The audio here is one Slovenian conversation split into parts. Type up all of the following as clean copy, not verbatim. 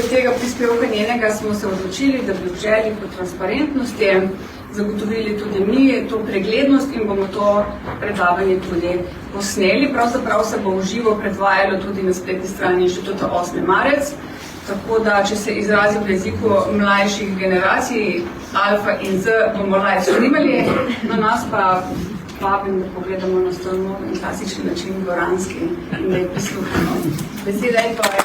Tega prispevka njenega smo se odločili, da bi v želji po transparentnosti zagotovili tudi mi to preglednost in bomo to predavanje tudi posneli. Pravzaprav se bo v živo predvajalo tudi na spletni strani Inštituta 8. marec. Tako da, če se izrazim v jeziku mlajših generacij, Alfa in Z, bomo live snimali, na nas pa vabim, da pogledamo na stanovni klasični način dvoranski in da jih prisluhnemo. Beseda je tvoja.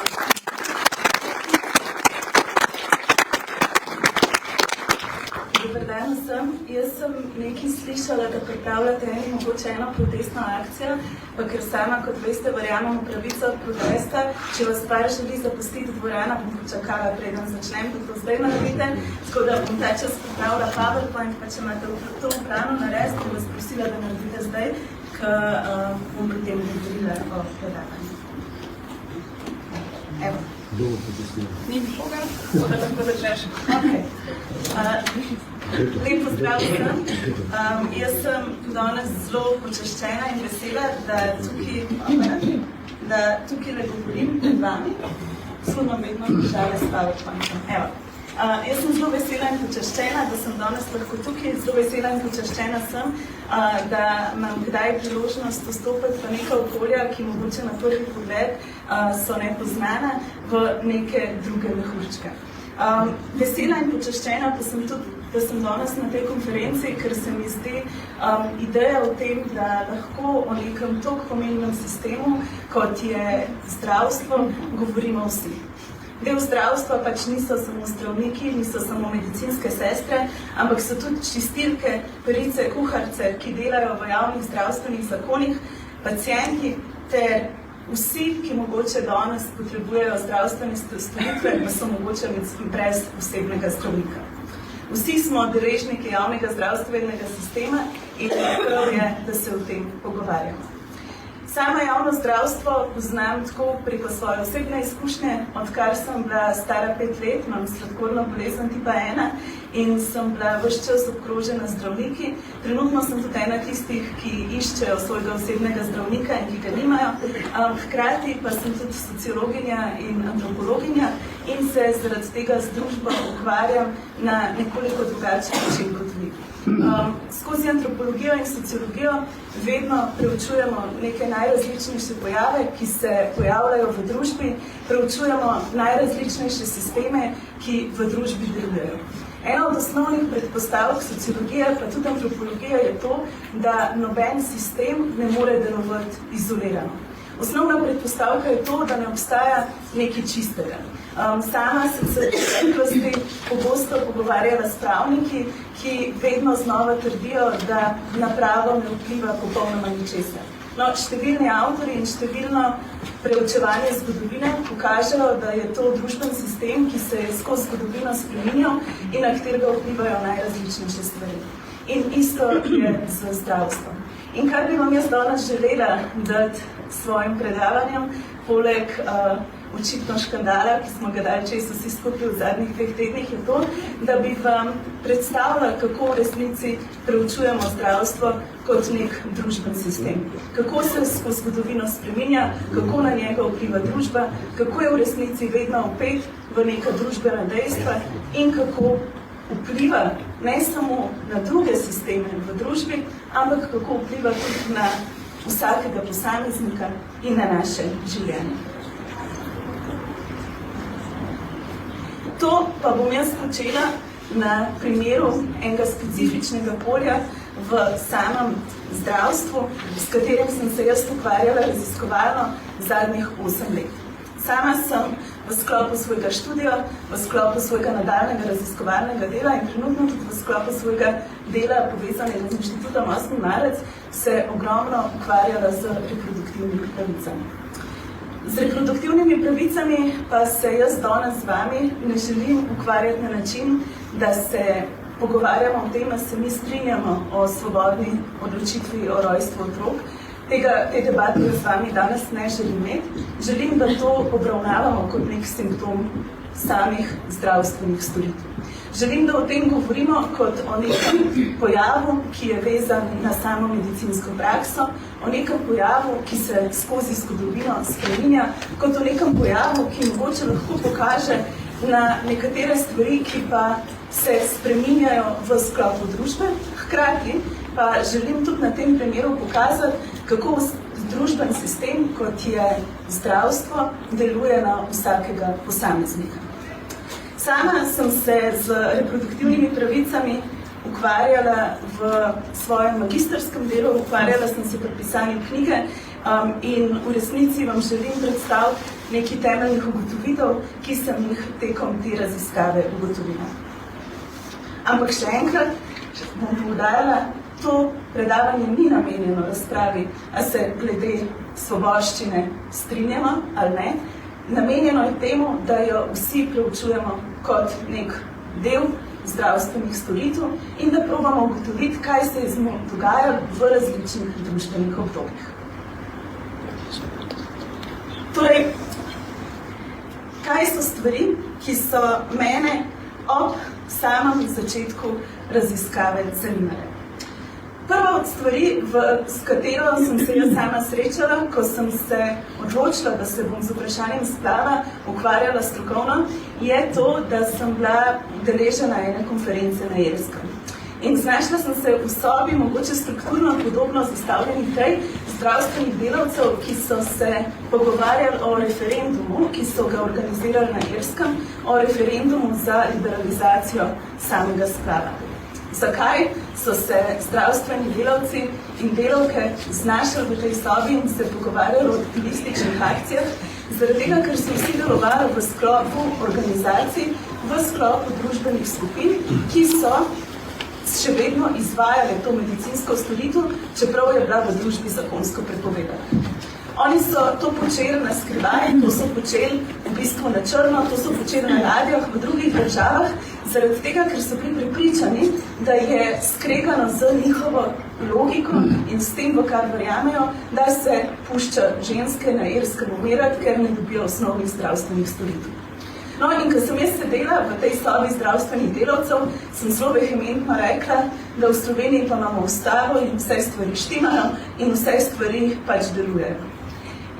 Dobar dan vsem. Jaz sem nekaj slišala, da pripravljate mogoče eno protestno akcijo, pa ker sama, kot veste, verjamem v pravico protesta. Če vas par želi zapustiti dvorana, bom počakala, preden začnem, da to zdaj naredite. Tako da bom ta čas pripravila PowerPoint, pa če imate to upravno narediti, bi vas prosila, da naredite zdaj, ker bom potem govorila o predavanju. Evo. Ni nikoga, tako da lahko začneš. Lep pozdrav vsem. Jaz sem danes zelo počaščena in vesela, da tukaj ne govorim pred vami. Sludno vedno države s PowerPointom. Jaz sem zelo vesela in počaščena, da sem danes lahko tukaj. Zelo vesela in počaščena sem, da imam kdaj priložnost vstopiti v neka okolja, ki mogoče na prvi pogled so nepoznana, v neke druge mehurčke. Vesela in počaščena pa sem tudi, da sem danes na tej konferenci, ker se mi zdi ideja o tem, da lahko o nekem toliko pomembnem sistemu, kot je zdravstvo, govorimo vsi. Del zdravstva pač niso samo zdravniki, niso samo medicinske sestre, ampak so tudi čistilke, perice, kuharce, ki delajo v javnih zdravstvenih zakonih, pacienti ter vsi, ki mogoče danes potrebujejo zdravstvene storitve, pa so mogoče brez osebnega zdravnika. Vsi smo deležniki javnega zdravstvenega sistema in prav je, da se o tem pogovarjamo. Sama javno zdravstvo poznam tako preko svoje osebne izkušnje, odkar sem bila stara 5 let, imam sladkorno bolezen tipa 1 in sem bila ves čas obkrožena z zdravniki. Trenutno sem tudi ena tistih, ki iščejo svojega osebnega zdravnika in ki ga nimajo. Hkrati pa sem tudi sociologinja in antropologinja in se zaradi tega z družbo ukvarjam na nekoliko drugačen način kot vi. Skozi antropologijo in sociologijo vedno preučujemo neke najrazličnejše pojave, ki se pojavljajo v družbi, preučujemo najrazličnejše sisteme, ki v družbi delujejo. Ena od osnovnih predpostavk sociologije, pa tudi antropologije, je to, da noben sistem ne more delovati izolirano. Osnovna predpostavka je to, da ne obstaja nekaj čistega. Sama sem se v preteklosti pogosto pogovarjala s pravniki, ki vedno znova trdijo, da na pravo ne vpliva popolnoma ničesar. No, številni avtori in številno preučevanje zgodovine pokažejo, da je to družben sistem, ki se je skozi zgodovino spreminjal in na katerega vplivajo najrazličnejše stvari. In isto je z zdravstvom. In kar bi vam jaz danes želela dati svojim predavanjem, poleg očitno škandala, ki smo ga dali čez vsi skupaj v zadnjih 2 tednih, je to, da bi vam predstavila, kako v resnici preučujemo zdravstvo kot nek družben sistem. Kako se skozi zgodovino spreminja, kako na njega vpliva družba, kako je v resnici vedno vpet v neka družbena dejstva in kako vpliva ne samo na druge sisteme v družbi, ampak kako vpliva tudi na vsakega posameznika in na naše življenje. To pa bom jaz počela na primeru enega specifičnega polja v samem zdravstvu, s katerim sem se jaz ukvarjala raziskovalno zadnjih 8 let. Sama sem v sklopu svojega študija, v sklopu svojega nadaljnega raziskovalnega dela in trenutno tudi v sklopu svojega dela povezanega z Inštitutom 8. marec se ogromno ukvarjala z reproduktivnimi pravicami. Z reproduktivnimi pravicami pa se jaz danes z vami ne želim ukvarjati na način, da se pogovarjamo o tem, da se mi strinjamo o svobodni odločitvi o rojstvu otrok, te debate z vami danes ne želim imeti. Želim, da to obravnavamo kot nek simptom samih zdravstvenih storitev. Želim, da o tem govorimo kot o nekem pojavu, ki je vezan na samo medicinsko prakso, o nekem pojavu, ki se skozi zgodovino spreminja, kot o nekem pojavu, ki mogoče lahko pokaže na nekatere stvari, ki pa se spreminjajo v sklopu družbe. Hkrati pa želim tudi na tem primeru pokazati, kako družben sistem, kot je zdravstvo, deluje na vsakega posameznika. Sama sem se z reproduktivnimi pravicami ukvarjala v svojem magistrskem delu, ukvarjala sem se pri pisanju knjige in v resnici vam želim predstaviti nekaj temeljnih ugotovitev, ki sem jih tekom te raziskave ugotovila. Ampak še enkrat bom poudarjala, to predavanje ni namenjeno razpravi, a se glede svoboščine strinjamo ali ne. Namenjeno je temu, da jo vsi preučujemo kot nek del zdravstvenih storitev in da probamo ugotoviti, kaj se je z njo dogajalo v različnih družbenih obdobjih. Torej, kaj so stvari, ki so mene ob samem začetku raziskave zanimale? Prva od stvari, s katero sem se jaz sama srečala, ko sem se odločila, da se bom z vprašanjem splava ukvarjala strokovno, je to, da sem bila udeležena ene konference na Irskem. In znašla sem se v sobi, mogoče strukturno podobno zastavljenih tej zdravstvenih delavcev, ki so se pogovarjali o referendumu, ki so ga organizirali na Irskem, o referendumu za liberalizacijo samega splava. Zakaj so se zdravstveni delavci in delavke znašli v tej sobi in se pogovarjali o aktivističnih akcijah? Zaradi tega, ker so vsi delovali v sklopu organizacij, v sklopu družbenih skupin, ki so še vedno izvajali to medicinsko storitev, čeprav je bila v družbi zakonsko prepovedana. Oni so to počeli na skrivaj, to so počeli v bistvu na črno, to so počeli na radijah v drugih državah, zaradi tega, ker so bili prepričani, da je skregano z njihovo logiko in s tem, v kar verjamejo, da se pušča ženske na Irskem umirati, ker ne dobijo osnovnih zdravstvenih storitev. No, in ko sem jaz sedela v tej sobi zdravstvenih delavcev, sem zelo vehementno rekla, da v Sloveniji pa imamo ustavo in vse stvari štimajo in vse stvari pač delujejo.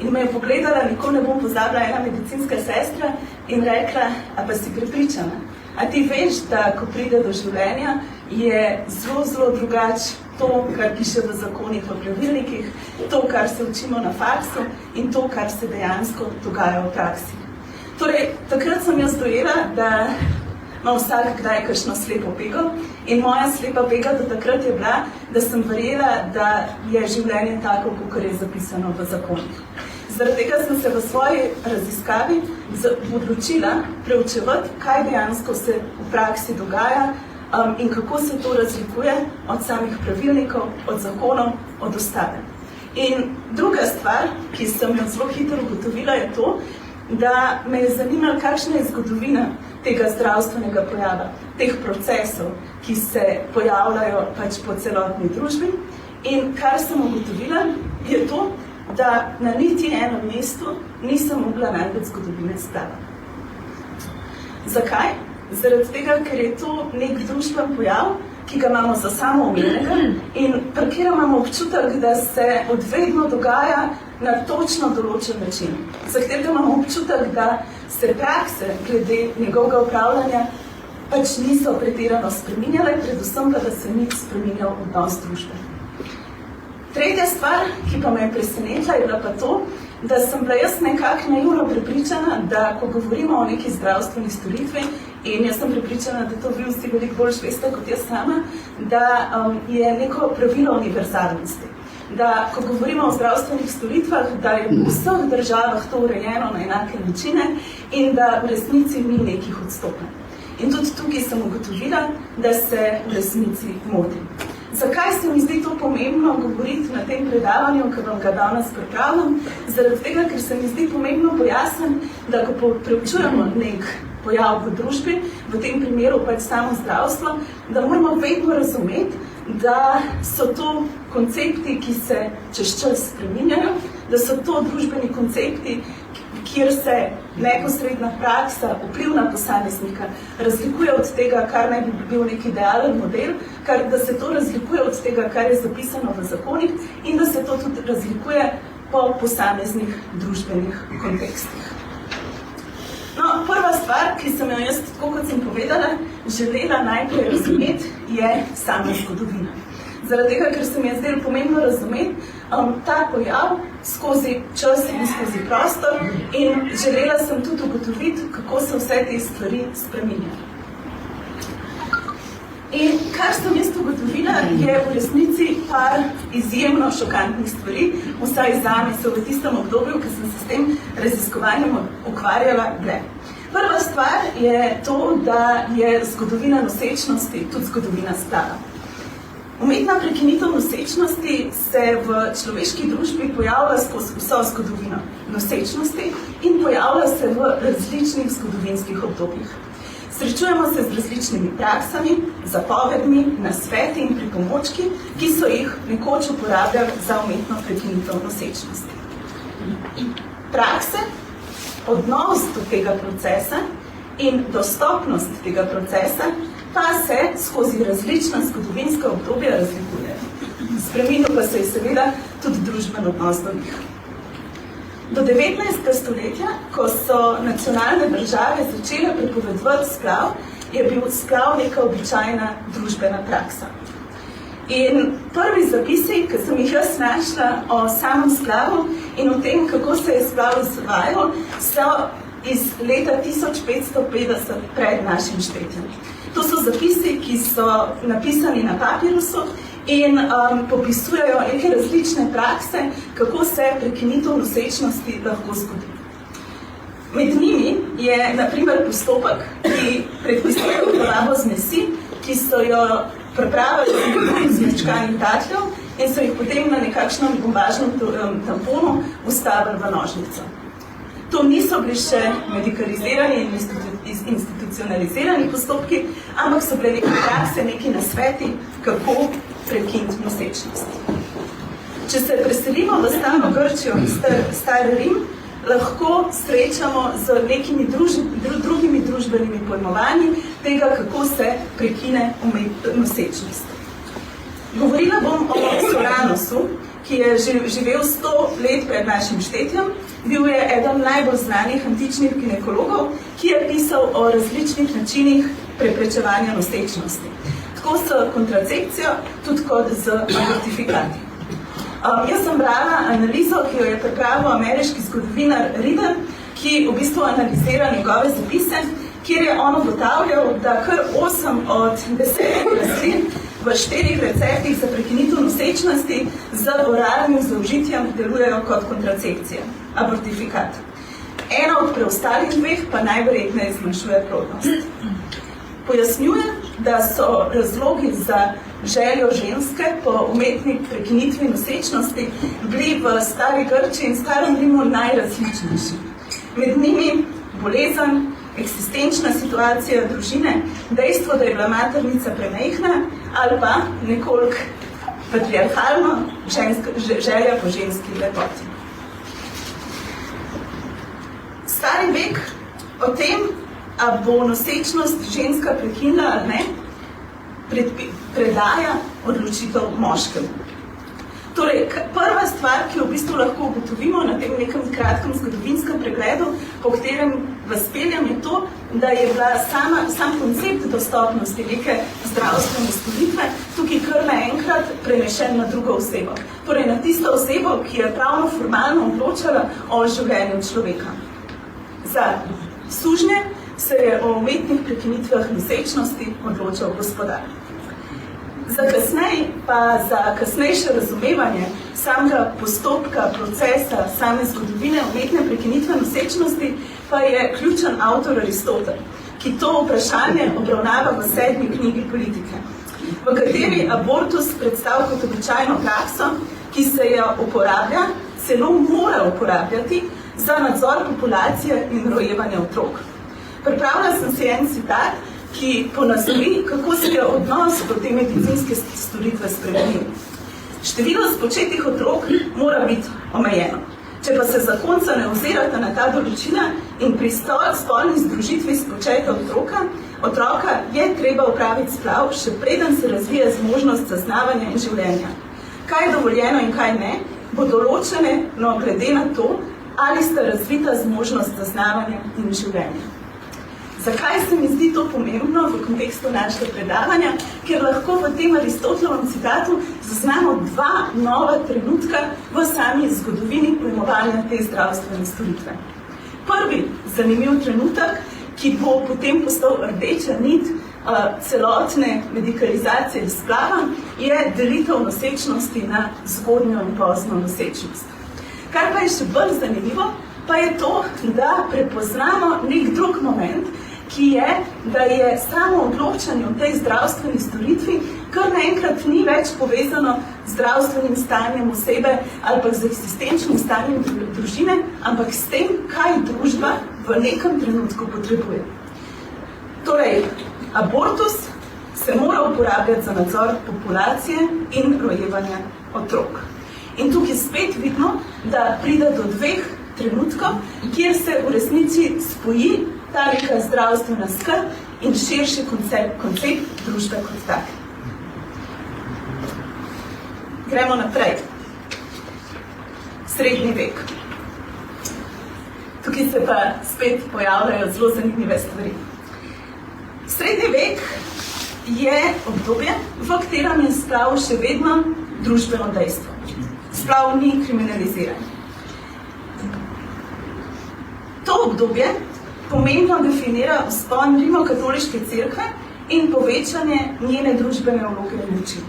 In me je pogledala, nikoli ne bom pozabila, ena medicinska sestra in rekla, a pa si prepričana? A ti veš, da ko pride do življenja, je zelo, zelo drugače to, kar piše v zakonih, v pravilnikih, to, kar se učimo na faksu in to, kar se dejansko dogaja v praksi. Torej, takrat sem jaz dojela, da ima vsak kdaj kakšno slepo pego in moja slepa pega do takrat je bila, da sem verjela, da je življenje tako, kot je zapisano v zakonih. Zaradi tega sem se v svoji raziskavi odločila preučevati, kaj dejansko se v praksi dogaja in kako se to razlikuje od samih pravilnikov, od zakonov, od ustave. In druga stvar, ki sem jo zelo hitro ugotovila, je to, da me je zanimalo, kakšna je zgodovina tega zdravstvenega pojava, teh procesov, ki se pojavljajo pač po celotni družbi. In kar sem ugotovila, je to, da na niti enem mestu nisem mogla najti zgodovine splava. Zakaj? Zaradi tega, ker je to nek družben pojav, ki ga imamo za samoomenjenega in pri katerem imamo občutek, da se odvedno dogaja na točno določen način. Za katerega imamo občutek, da se prakse glede njegovega upravljanja pač niso pretirano spreminjale, predvsem pa, da se ni spreminjal odnos družbe. Tretja stvar, ki pa me je presenetila, je bila pa to, da sem bila jaz nekako naivno prepričana, da ko govorimo o neki zdravstveni storitvi, in jaz sem prepričana, da to vi vsi veliko bolj veste kot jaz sama, da je neko pravilo univerzalnosti. Da, ko govorimo o zdravstvenih storitvah, da je v vseh državah to urejeno na enake načine in da v resnici ni nekih odstopanj. In tudi tukaj sem ugotovila, da se v resnici motim. Zakaj se mi zdi to pomembno govoriti na tem predavanju, ki vam ga danes pripravljam? Zaradi tega, ker se mi zdi pomembno pojasniti, da ko preučujemo nek pojav v družbi, v tem primeru pač samo zdravstvo, da moramo vedno razumeti, da so to koncepti, ki se čez čas spreminjajo, da so to družbeni koncepti, kjer se neposredna praksa, vpliv na posameznika razlikuje od tega, kar naj bi bil nek idealen model, da se to razlikuje od tega, kar je zapisano v zakonih in da se to tudi razlikuje po posameznih družbenih kontekstih. No, prva stvar, ki sem jo jaz, tako kot sem povedala, želela najprej razumeti, je sama zgodovina. Zaradi tega, ker se mi je zdelo pomembno razumeti ta pojav skozi čas in skozi prostor in želela sem tudi ugotoviti, kako se vse te stvari spreminjajo. In kar sem jaz ugotovila, je v resnici par izjemno šokantnih stvari, vsaj zame se v tistem obdobju, ki sem se s tem raziskovanjem ukvarjala, gle. Prva stvar je to, da je zgodovina nosečnosti tudi zgodovina splava. Umetna prekinitev nosečnosti se v človeški družbi pojavlja skozi vso zgodovino nosečnosti in pojavlja se v različnih zgodovinskih obdobjih. Srečujemo se z različnimi praksami, zapovedmi, nasveti in pripomočki, ki so jih nekoč uporabljali za umetno prekinitev nosečnosti. Prakse, odnos do tega procesa in dostopnost tega procesa pa se skozi različna zgodovinska obdobja razlikuje. Spremenil pa se je seveda tudi družben odnos do njih. Do 19. stoletja, ko so nacionalne države začele prepovedovati splav, je bil splav neka običajna družbena praksa. In prvi zapisi, ki sem jih jaz našla o samem splavu in o tem, kako se je splav izvajal, so iz leta 1550 pred našim štetjem. To so zapisi, ki so napisani na papirusu in popisujejo neke različne prakse, kako se prekinitev nosečnosti lahko zgodi. Med njimi je, na primer, postopek, ki predpisuje uporabo zmesi, ki so jo pripravili z mečkanih datljev in so jih potem na nekakšnem bombažnem tamponu vstavili v nožnico. To niso bili še medikalizirani in institucionalizirani postopki, ampak so bile neke prakse, neki nasveti, kako prekiniti nosečnost. Če se preselimo v staro Grčijo in stari Rim, lahko srečamo z nekimi drugimi družbenimi pojmovanji tega, kako se prekine nosečnost. Govorila bom o Soranosu, ki je živel 100 let pred našim štetjem. Bil je eden najbolj znanih antičnih ginekologov, ki je pisal o različnih načinih preprečevanja nosečnosti. Tako s kontracepcijo, tudi kot z abortifikati. Jaz sem brala analizo, ki jo je pripravil ameriški zgodovinar Riddle, ki v bistvu analizira njegove zapise, kjer je on ugotavljal, da kar 8 od 10 rastlin v 4 receptih za prekinitev nosečnosti z oralnim zaužitjem delujejo kot kontracepcija, abortifikat. Ena od preostalih dveh pa najverjetneje zmanjšuje plodnost. Pojasnjuje, da so razlogi za željo ženske po umetni prekinitvi nosečnosti bili v stari Grčiji in starem Rimu najrazličnejši. Med njimi bolezen, eksistenčna situacija družine, dejstvo, da je bila maternica premejhna ali pa nekoliko patriarhalno želja po ženski lepoti. Stari vek o tem, a bo nosečnost ženska prekinila ali ne, predaja odločitev moškemu. Torej, prva stvar, ki jo v bistvu lahko ugotovimo na tem nekem kratkem zgodovinskem pregledu, po katerem vas peljem, je to, da je bila sam koncept dostopnosti neke zdravstvene storitve tukaj kar naenkrat prenešen na drugo osebo. Torej, na tisto osebo, ki je pravno formalno odločala o življenju človeka. Za sužnje se je o umetnih prekinitvah nosečnosti odločal gospodar. Za kasneje, pa za kasnejše razumevanje samega postopka, procesa, same zgodovine umetne prekinitve nosečnosti, pa je ključen avtor Aristotel, ki to vprašanje obravnava v 7. knjigi Politike, v kateri abortus predstavlja kot običajno prakso, ki se jo uporablja, celo mora uporabljati za nadzor populacije in rojevanja otrok. Pripravila sem si en citat, ki ponazori, kako se je odnos do te medicinske storitve spremenil. Število spočetih otrok mora biti omejeno. Če pa se zakonca ne ozirata na ta določila in pri spolni združitvi spočeta otroka je treba upraviti splav, še preden se razvije zmožnost zaznavanja in življenja. Kaj je dovoljeno in kaj ne, bo določene, no glede na to, ali sta razvita zmožnost zaznavanja in življenja. Zakaj se mi zdi to pomembno v kontekstu našega predavanja? Ker lahko v tem Aristotelovem citatu zaznamo dva nova trenutka v sami zgodovini pojmovanja te zdravstvene storitve. Prvi zanimiv trenutek, ki bo potem postal rdeča nit celotne medikalizacije splava, je delitev nosečnosti na zgodnjo in pozno nosečnost. Kar pa je še bolj zanimivo, pa je to, da prepoznamo nek drug moment, ki je, da je samo odločanje o tej zdravstveni storitvi kar naenkrat ni več povezano z zdravstvenim stanjem osebe ali pa z eksistenčnim stanjem družine, ampak s tem, kaj družba v nekem trenutku potrebuje. Torej, abortus se mora uporabljati za nadzor populacije in rojevanja otrok. In tukaj spet vidimo, da pride do dveh trenutkov, kjer se v resnici spoji ta neka zdravstvena skrb in širši koncept družbe kot tak. Gremo naprej. Srednji vek. Tukaj se pa spet pojavljajo zelo zanimive stvari. Srednji vek je obdobje, v katerem je splav še vedno družbeno dejstvo. Splav ni kriminaliziran. To obdobje pomembno definira vzpon Rimokatoliške cerkve in povečanje njene družbene vloge in moči.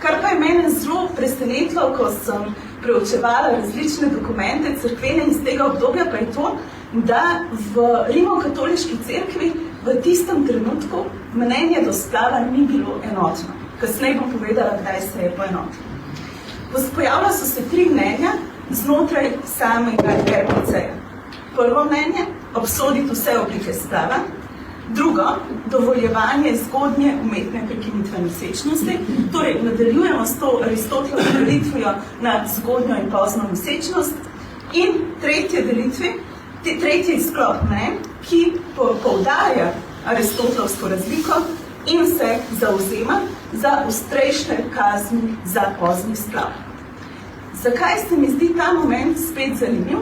Kar pa je mene zelo presenetilo, ko sem preučevala različne dokumente cerkvene iz tega obdobja, pa je to, da v Rimokatoliški cerkvi v tistem trenutku mnenje do splava ni bilo enotno. Kasneje bom povedala, kdaj se je poenotilo. Pojavila so se tri mnenja znotraj samega RPC-ja. Prvo mnenje, obsoditi vse oblike splava. Drugo, dovoljevanje zgodnje umetne prekinitve nosečnosti. Torej, nadaljujemo s to Aristotelovo delitvijo na zgodnjo in pozno nosečnost. In tretji sklop mnenj, ki poudarja aristotelovsko razliko in se zavzema za ostrejše kazni za pozni splav. Zakaj se mi zdi ta moment spet zanimiv?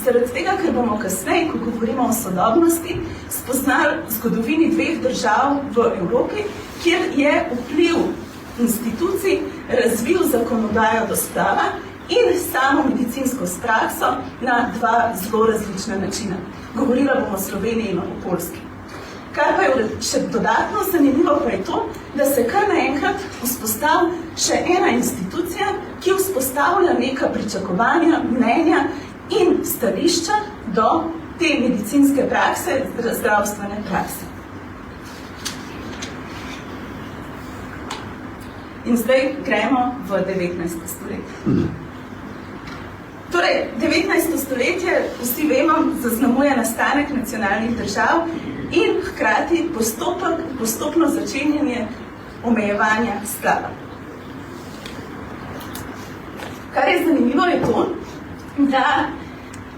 Zaradi tega, ker bomo kasneje, ko govorimo o sodobnosti, spoznali zgodovini dveh držav v Evropi, kjer je vpliv institucij razvil zakonodajo do splava in samo medicinsko prakso na dva zelo različna načina. Govorila bomo o Sloveniji in o Poljski. Kar pa je še dodatno zanimivo, pa je to, da se kar naenkrat vzpostavi še ena institucija, ki vzpostavlja neka pričakovanja, mnenja in stališča do te medicinske prakse, zdravstvene prakse. In zdaj gremo v 19. stoletje. Torej, 19. stoletje, vsi vemo, zaznamuje nastanek nacionalnih držav in hkrati postopno začenjanje omejevanja splava. Kar je zanimivo je to, da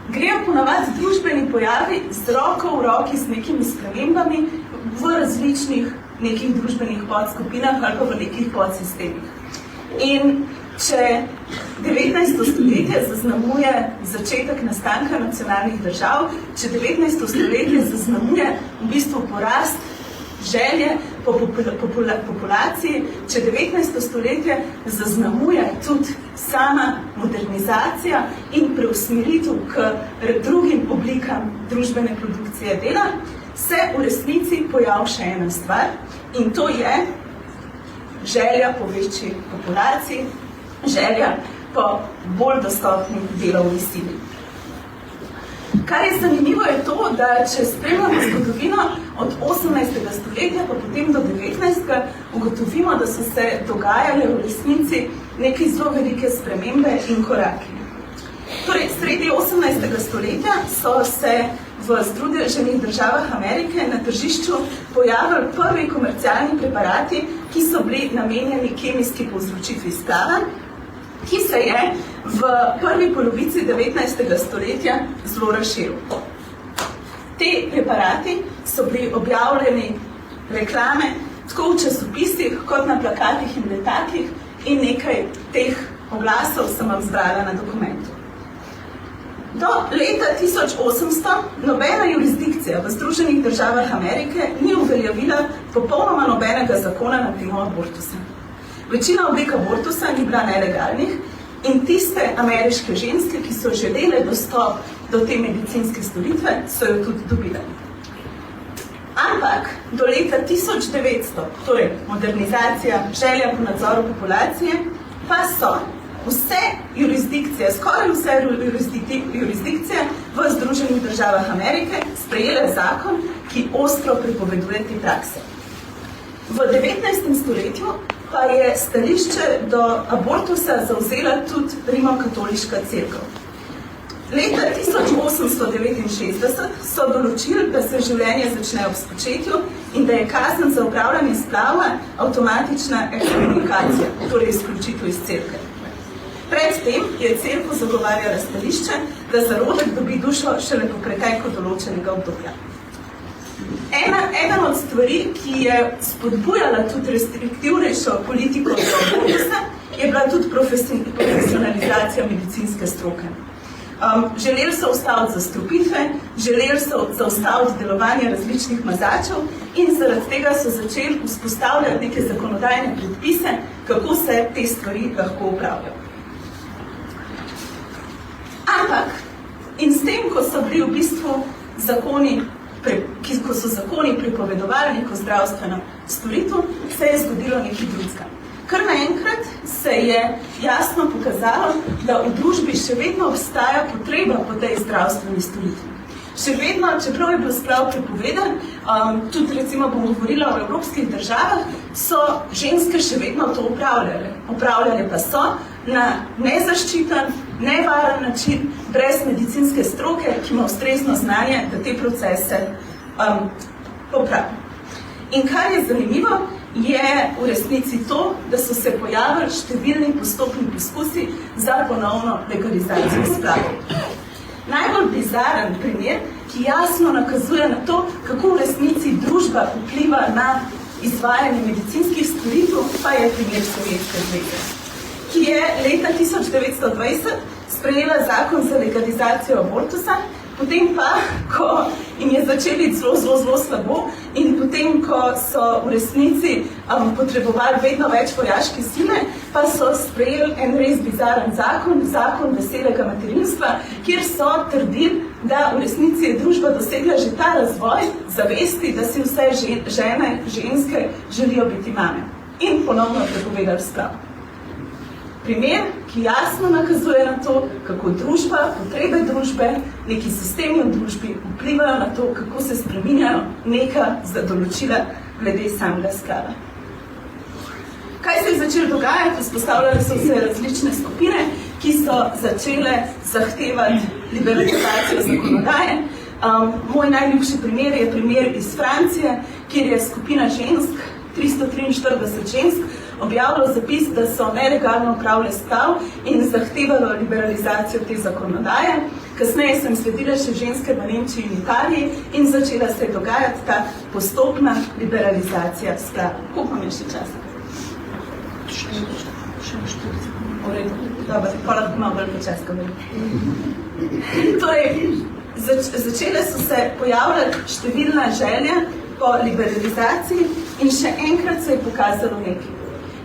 grejo ponavadi družbeni pojavi z roko v roki z nekimi spremembami v različnih nekih družbenih podskupinah ali pa v nekih podsistemih. In če 19. stoletje zaznamuje začetek nastanka nacionalnih držav, če 19. stoletje zaznamuje v bistvu porast želje po populaciji, če 19. stoletje zaznamuje tudi sama modernizacija in preusmeritev k drugim oblikam družbene produkcije dela, se v resnici pojavi še ena stvar in to je želja po večji populaciji, želja po bolj dostopni delovni sili. Kar je zanimivo je to, da če spremljamo zgodovino od 18. stoletja pa potem do 19. ugotovimo, da so se dogajale v resnici neke zelo velike spremembe in koraki. Torej, sredi 18. stoletja so se v Združenih državah Amerike na tržišču pojavili prvi komercialni preparati, ki so bili namenjeni kemijski povzročitvi splava, ki se je v prvi polovici 19. stoletja zelo razširil. Te preparati so bili objavljeni reklame tako v časopisih, kot na plakatih in letakih, in nekaj teh oglasov sem vam zbrala na dokumentu. Do leta 1800 nobena jurisdikcija v Združenih državah Amerike ni uveljavila popolnoma nobenega zakona na temo abortusa. Večina oblik abortusa ni bila nelegalnih in tiste ameriške ženske, ki so želele dostop do te medicinske storitve, so jo tudi dobile. Ampak do leta 1900, torej modernizacija, želja po nadzoru populacije, pa so vse jurisdikcije, skoraj vse jurisdikcije v Združenih državah Amerike sprejele zakon, ki ostro prepoveduje te prakse. V 19. stoletju pa je stališče do abortusa zavzela tudi Rimokatoliška cerkev. Leta 1869 so določili, da se življenje začne ob spočetju in da je kazen za upravljanje splava avtomatična ekskomunikacija, torej izključitev iz cerkve. Predtem je cerkev zagovarjala stališče, da zarodek dobi dušo šele po preteku določenega obdobja. Ena od stvari, ki je spodbujala tudi restriktivnejšo politiko do abortusa, je bila tudi profesionalizacija medicinske stroke. Želeli so ustaviti zastrupitve, želeli so zaustaviti delovanje različnih mazačev in zaradi tega so začeli vzpostavljati neke zakonodajne predpise, kako se te stvari lahko upravljajo. Ampak, in s tem, ko so bili v bistvu zakoni, ko so zakoni prepovedovali neko zdravstveno storitev, se je zgodilo nekaj drugega. Kar naenkrat se je jasno pokazalo, da v družbi še vedno obstaja potreba po tej zdravstveni storitvi. Še vedno, čeprav je bil splav prepovedan, tudi recimo bomo govorila o evropskih državah, so ženske še vedno to upravljale. Upravljale pa so na nezaščiten, nevaren način, brez medicinske stroke, ki ima ustrezno znanje, da te procese popravi. In kar je zanimivo, je v resnici to, da so se pojavili številni postopni poskusi za ponovno legalizacijo splavov. Najbolj bizaren primer, ki jasno nakazuje na to, kako v resnici družba vpliva na izvajanje medicinskih storitev, pa je primer Sovjetske zveze, ki je leta 1920 sprejela zakon za legalizacijo abortusa, potem pa, ko jim je začeli zelo slabo in potem, ko so v resnici potrebovali vedno več vojaške sile, pa so sprejeli en res bizaren zakon veselega materinstva, kjer so trdili, da v resnici je družba dosegla že ta razvoj zavesti, da si vse ženske želijo biti mame. In ponovno prepovedali splav. Primer, ki jasno nakazuje na to, kako družba, potrebe družbe, neki sistemi v družbi vplivajo na to, kako se spreminjajo neka določila glede samega splava. Kaj se je začelo dogajati? Vzpostavljale so se različne skupine, ki so začele zahtevati liberalizacijo zakonodaje. Moj najljubši primer je primer iz Francije, kjer je skupina žensk, 343 žensk, objavilo zapis, da so nelegalno upravljali splav in zahtevalo liberalizacijo te zakonodaje. Kasneje sem sledila še ženske v Nemčiji in Italiji in začela se dogajati ta postopna liberalizacija splava. Koliko mi je še časa? Dobro, pa lahko malo bolj počas govorim. Torej, začele so se pojavljati številna želja po liberalizaciji in še enkrat se je pokazalo nekaj.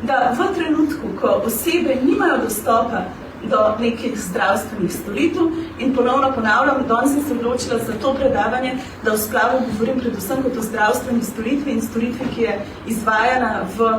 Da v trenutku, ko osebe nimajo dostopa do nekih zdravstvenih storitev in ponovno ponavljam, danes sem se odločila za to predavanje, da v splavu govorim predvsem kot o zdravstveni storitvi in storitvi, ki je izvajana v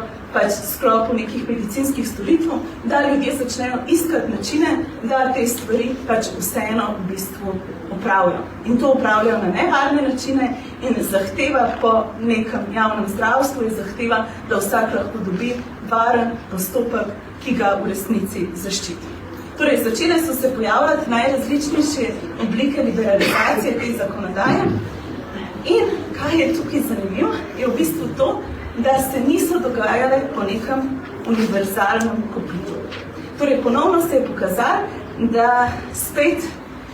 sklopu nekih medicinskih storitev, da ljudje začnejo iskati načine, da te stvari vseeno v bistvu upravljajo. In to upravljajo na nevarne načine in zahteva po nekem javnem zdravstvu je zahteva, da vsak lahko dobi varen postopek, ki ga v resnici zaščiti. Torej, začele so se pojavljati najrazličnejše oblike liberalizacije te zakonodaje. In kaj je tukaj zanimivo, je v bistvu to, da se niso dogajale po nekem univerzalnem kopitu. Torej, ponovno se je pokazalo, da spet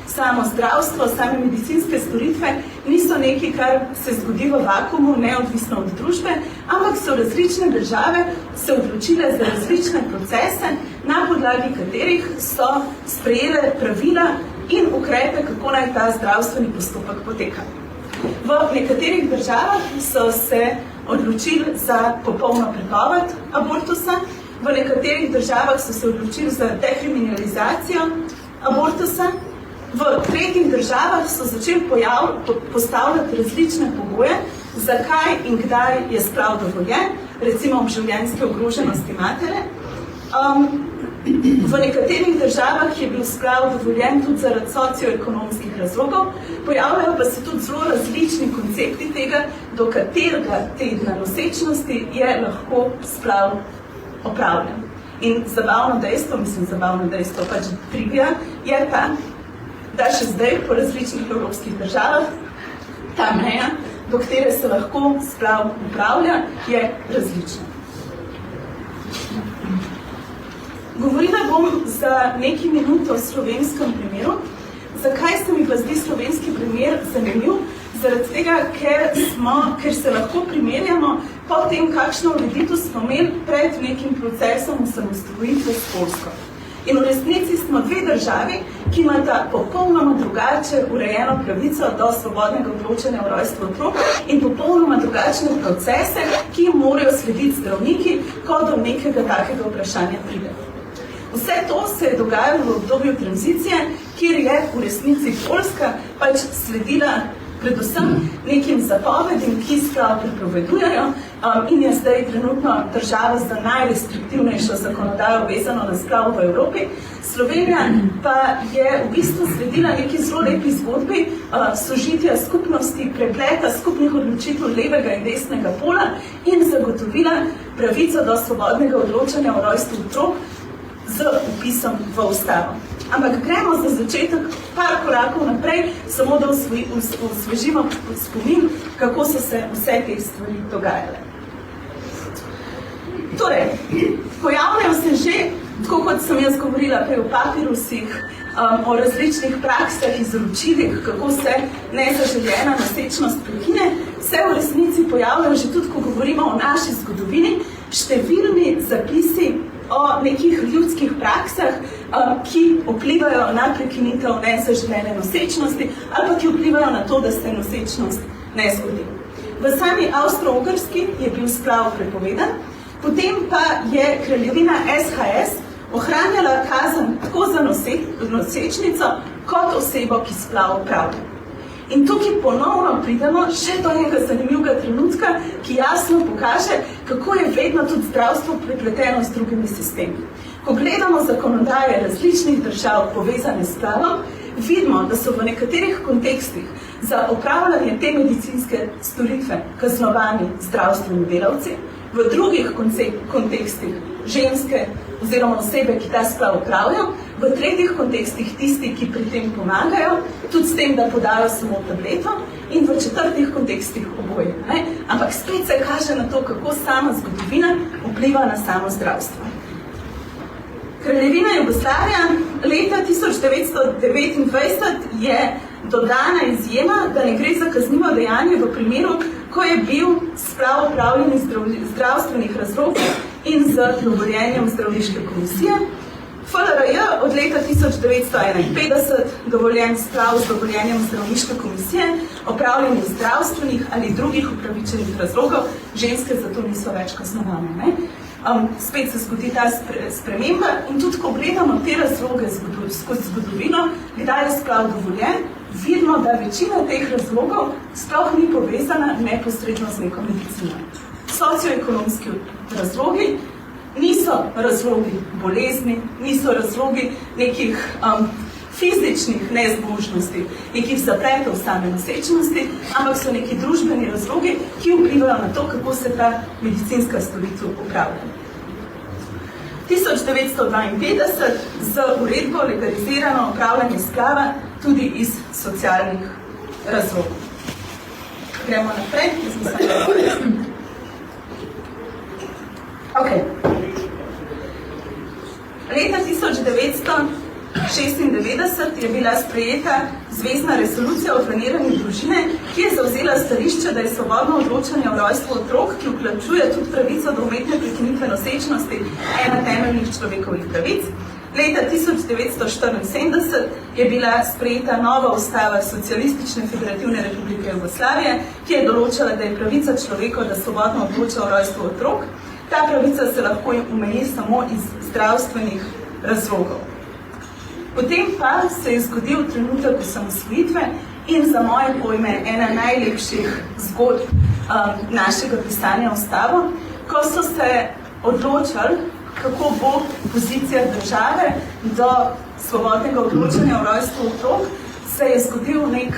samo zdravstvo, same medicinske storitve niso nekaj, kar se zgodi v vakuumu, neodvisno od družbe, ampak so različne države se odločile za različne procese, na podlagi katerih so sprejele pravila in ukrepe, kako naj ta zdravstveni postopek poteka. V nekaterih državah so se odločili za popolno prepoved abortusa, v nekaterih državah so se odločili za dekriminalizacijo abortusa, v tretjih državah so začeli postavljati različne pogoje, zakaj in kdaj je splav dovoljen, recimo ob življenjski ogroženosti matere. V nekaterih državah je bil splav dovoljen tudi zaradi socioekonomskih razlogov, pojavljajo pa se tudi zelo različni koncepti tega, do katerega tedna nosečnosti je lahko splav opravljen. In zabavno dejstvo, pač trivia, je ta, da še zdaj po različnih evropskih državah ta meja, do katere se lahko splav upravlja, je različna. Govorila bom za nekaj minut o slovenskem primeru. Zakaj se mi pa zdi slovenski primer zanimiv? Zaradi tega, ker se lahko primerjamo po tem, kakšno ureditev smo imeli pred nekim procesom osamosvojitve s Poljsko. In v resnici smo dve državi, ki imata popolnoma drugače urejeno pravico do svobodnega odločanja o rojstvu otrok in popolnoma drugačne procese, ki jim morajo slediti zdravniki, ko do nekega takega vprašanja pride. Vse to se je dogajalo v obdobju tranzicije, kjer je v resnici Poljska pač sledila predvsem nekim zapovedim, ki splav prepovedujejo in je zdaj trenutno država z najrestriktivnejšo zakonodajo vezano na splav v Evropi. Slovenija pa je v bistvu sledila neki zelo lepi zgodbi sožitja skupnosti, prepleta skupnih odločitev levega in desnega pola in zagotovila pravico do svobodnega odločanja o rojstvu otrok z vpisom v ustavo. Ampak gremo za začetek par korakov naprej, samo da osvežimo spomin, kako so se vse te stvari dogajale. Torej, pojavljajo se že, tako kot sem jaz govorila prej o papirusih, o različnih praksah, izročilih, kako se nezaželjena nosečnost prekine, se v resnici pojavljajo že tudi, ko govorimo o naši zgodovini, številni zapisi o nekih ljudskih praksah, ki vplivajo na prekinitev nezaželene nosečnosti ali pa ki vplivajo na to, da se nosečnost ne zgodi. V sami Avstro-Ogrski je bil splav prepovedan, potem pa je kraljevina SHS ohranjala kazen tako za nosečnico kot osebo, ki splav opravlja. In tukaj ponovno pridemo še do enega zanimivega trenutka, ki jasno pokaže, kako je vedno tudi zdravstvo prepleteno z drugimi sistemi. Ko gledamo zakonodaje različnih držav povezane s splavom, vidimo, da so v nekaterih kontekstih za opravljanje te medicinske storitve kaznovani zdravstveni delavci, v drugih kontekstih ženske oziroma osebe, ki ta splav opravljajo, v tretjih kontekstih tisti, ki pri tem pomagajo, tudi s tem, da podajo samo tableto, in v četrtih kontekstih oboje. Ampak spet se kaže na to, kako sama zgodovina vpliva na samo zdravstvo. Kraljevina Jugoslavija leta 1929 je dodana izjema, da ne gre za kaznivo dejanje v primeru, ko je bil splav opravljen iz zdravstvenih razlogov in z dovoljenjem zdravniške komisije. FLRJ od leta 1951 dovoljen splav z dovoljenjem zdravniške komisije, opravljen iz zdravstvenih ali drugih upravičenih razlogov, ženske zato niso več kaznovane. Spet se zgodi ta sprememba in tudi, ko gledamo te razloge skozi zgodovino, kdaj je splav dovoljen, vidimo, da večina teh razlogov sploh ni povezana neposredno z neko medicino. Socioekonomski razlogi niso razlogi bolezni, niso razlogi nekih fizičnih nezmožnosti, nekih zapletov same nosečnosti, ampak so neki družbeni razlogi, ki vplivajo na to, kako se ta medicinska storitev upravlja. 1959 1952 z uredbo legalizirano upravljanje splava tudi iz socialnih razlogov. Gremo naprej. Okay. Leta 1996 je bila sprejeta zvezna resolucija o planiranju družine, ki je zavzela stališče, da je svobodno odločanje o rojstvu otrok, ki vključuje tudi pravico do umetne prekinitve nosečnosti, ena temeljnih človekovih pravic. Leta 1974 je bila sprejeta nova ustava Socialistične federativne republike Jugoslavije, ki je določala, da je pravica človekov, da svobodno odloča o rojstvu otrok. Ta pravica se lahko omeji samo iz zdravstvenih razlogov. Potem pa se je zgodil trenutek osamosvojitve in za moje pojme ena najlepših zgodb našega pisanja ustavo, ko so se odločali, kako bo pozicija države do svobodnega odločanja o rojstvu otrok, se je zgodil nek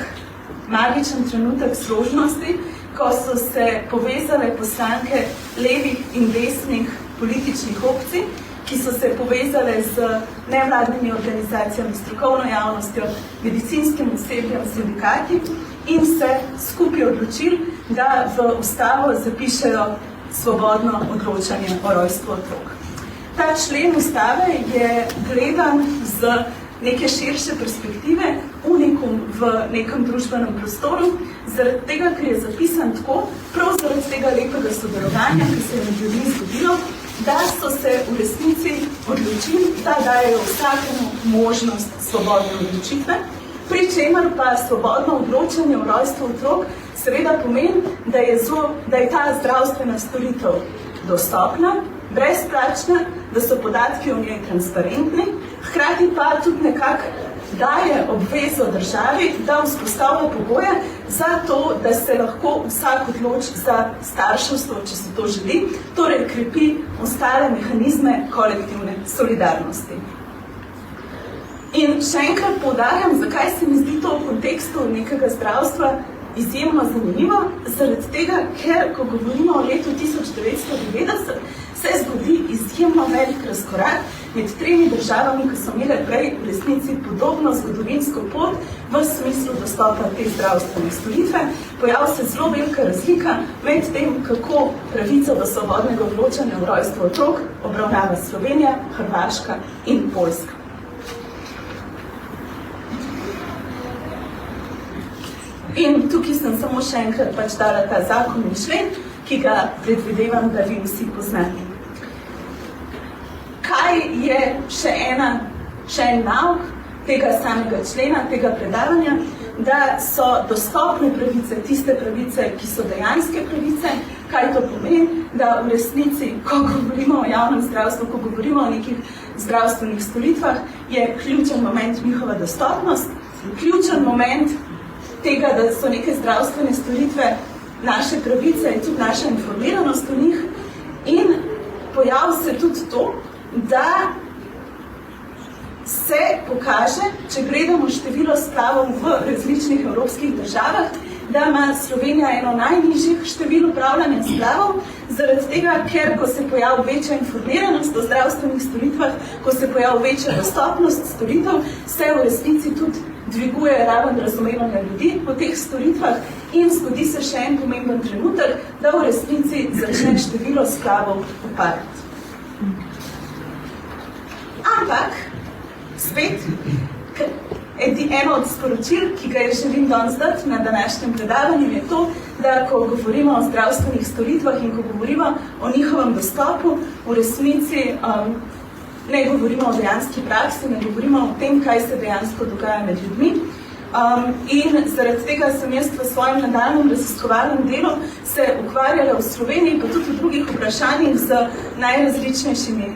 magičen trenutek složnosti, ko so se povezale poslanke levih in desnih političnih opcij, ki so se povezale z nevladnimi organizacijami, strokovno javnostjo, medicinskim osebjem, sindikati in se skupaj odločili, da v ustavo zapišejo svobodno odločanje o rojstvu otrok. Ta člen ustave je gledan z neke širše perspektive, unikum v nekem družbenem prostoru, zaradi tega, ker je zapisan tako, prav zaradi tega lepega sodelovanja, ki se je med ljudmi zgodilo, da so se v resnici odločili, da dajejo vsakemu možnost svobodne odločitve, pri čemer pa svobodno odločanje o rojstvu otrok seveda pomeni, da je ta zdravstvena storitev dostopna, brezplačna, da so podatki o njej transparentni, hkrati pa tudi nekako daje obvezo državi, da vzpostavlja pogoje za to, da se lahko vsak odloči za starševstvo, če se to želi, torej krepi ostale mehanizme kolektivne solidarnosti. In še enkrat poudarjam, zakaj se mi zdi to v kontekstu nekega zdravstva izjemno zanimivo, zaradi tega, ker ko govorimo o letu 1990, se zgodi izjemno velik razkorak med tremi državami, ki so imele prej v resnici podobno zgodovinsko pot v smislu dostopa te zdravstvene storitve. Pojav se zelo velika razlika med tem, kako pravico do svobodnega odločanja o rojstvu otrok obravnava Slovenija, Hrvaška in Poljska. In tukaj sem samo še enkrat dala ta zakon in člen, ki ga predvidevam, da vi vsi poznate. Kaj je še en nauk tega samega člena, tega predavanja, da so dostopne pravice, tiste pravice, ki so dejanske pravice, kaj to pomeni, da v resnici, ko govorimo o javnem zdravstvu, ko govorimo o nekih zdravstvenih storitvah, je ključen moment njihova dostopnost, ključen moment tega, da so neke zdravstvene storitve naše pravice in tudi naša informiranost o njih. In pojav se tudi to, da se pokaže, če gledamo število splavov v različnih evropskih državah, da ima Slovenija eno najnižjih števil upravljanja splavov, zaradi tega, ker ko se pojavi večja informiranost o zdravstvenih storitvah, ko se pojavi večja dostopnost storitev, se v resnici tudi dviguje raven razumevanja ljudi po teh storitvah in zgodi se še en pomemben trenutek, da v resnici začne število splavov upadati. Ampak, spet, eno od sporočil, ki ga želim danes dati na današnjem predavanju, je to, da ko govorimo o zdravstvenih storitvah in ko govorimo o njihovem dostopu, v resnici ne govorimo o dejanski praksi, ne govorimo o tem, kaj se dejansko dogaja med ljudmi. In zaradi tega sem jaz v svojem nadaljnjem raziskovalnem delu se ukvarjala v Sloveniji, pa tudi v drugih vprašanjih z najrazličnejšimi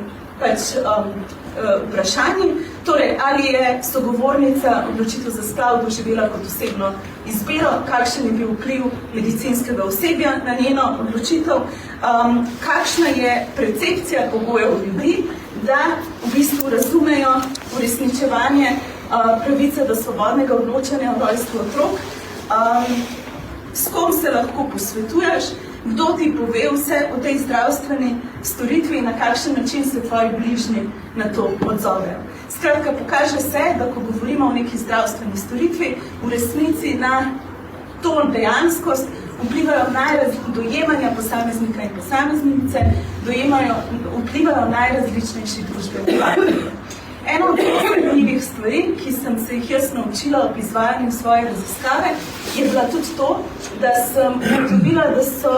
vprašanji. Torej, ali je sogovornica odločitev za splav doživela kot osebno izbiro, kakšen je bil vpliv medicinskega osebja na njeno odločitev, kakšna je percepcija pogojev ljudi, da v bistvu razumejo uresničevanje pravice do svobodnega odločanja o rojstvu otrok. s kom se lahko posvetuješ, kdo ti pove vse o tej zdravstveni storitvi in na kakšen način se tvoji bližnji na to odzovejo. Skratka, pokaže se, da ko govorimo o neki zdravstveni storitvi, v resnici na to dejanskost vplivajo dojemanja posameznika in posameznice, vplivajo najrazličnejši družbeni faktorji. Ena od zanimivih stvari, ki sem se jih jaz naučila ob izvajanju svoje raziskave, je bila tudi to, da sem ugotovila, da so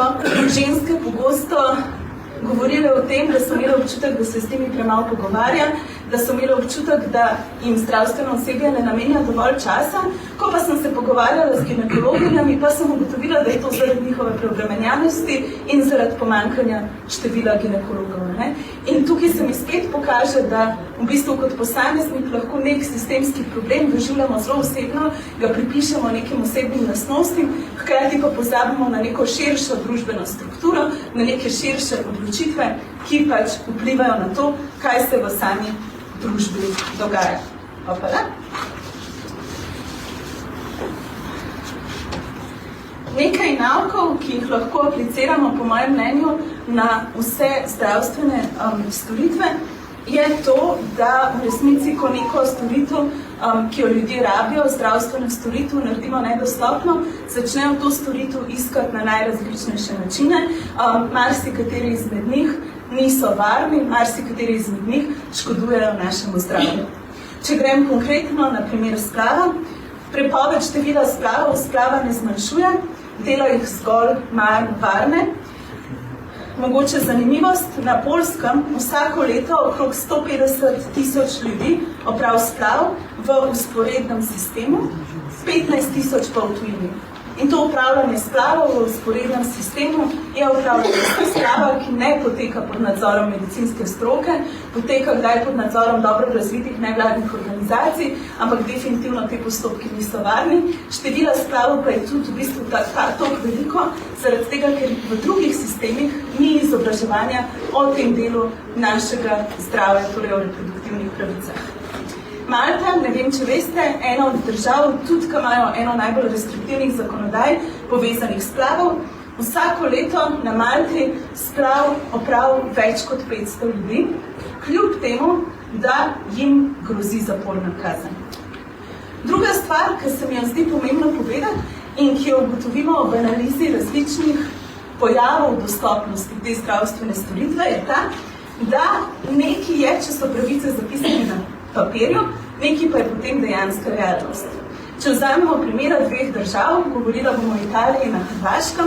ženske pogosto govorile o tem, da so imeli občutek, da se s temi premalo pogovarja, da so imeli občutek, da jim zdravstveno osebje ne namenja dovolj časa. Ko pa sem se pogovarjala z ginekologinjami, pa sem ugotovila, da je to zaradi njihove preobremenjenosti in zaradi pomanjkanja števila ginekologov. Ne? In tukaj se mi spet pokaže, da v bistvu kot posameznik lahko nek sistemski problem doživljamo zelo osebno, ga pripišemo nekim osebnim lastnostim, hkrati pa pozabimo na neko širšo družbeno strukturo, na neke širše odločitve, ki pač vplivajo na to, kaj se v sami družbi dogaja. Opala. Nekaj naukov, ki jih lahko apliciramo, po mojem mnenju, na vse zdravstvene storitve, je to, da v resnici, ko neko storitev, ki jo ljudje rabijo, zdravstveno storitev, naredimo nedostopno, začnejo to storitev iskati na najrazličnejše načine. Marsikateri izmed njih niso varni, marsikateri izmed njih škodujejo našemu zdravju. Če grem konkretno na primer splava, prepoved števila splavov splava ne zmanjšuje, dela jih zgolj manj varne. Mogoče zanimivost, na Poljskem vsako leto okrog 150,000 ljudi opravi splav v vzporednem sistemu, 15,000 pa v tujini. In to upravljanje splavov v vzporednem sistemu je upravljanje splava, ki ne poteka pod nadzorom medicinske stroke, poteka kdaj pod nadzorom dobro razvitih nevladnih organizacij, ampak definitivno te postopki niso varni. Števila splavov pa je tudi v bistvu tako veliko, zaradi tega, ker v drugih sistemih ni izobraževanja o tem delu našega zdravja, torej o reproduktivnih pravicah. Malta, ne vem, če veste, ena od držav, tudi ki imajo eno najbolj restriktivnih zakonodaj povezanih splavov, vsako leto na Malti splav opravi več kot 500 ljudi, kljub temu, da jim grozi zaporna kazen. Druga stvar, ki se mi jo zdi pomembno povedati in ki jo ugotovimo v analizi različnih pojavov dostopnosti te zdravstvene storitve, je ta, da nekaj je, če so pravice zapisane na papirju, nekaj pa je potem dejanska realnost. Če vzamemo primera dveh držav, govorila bomo o Italiji in na Hrvaškem,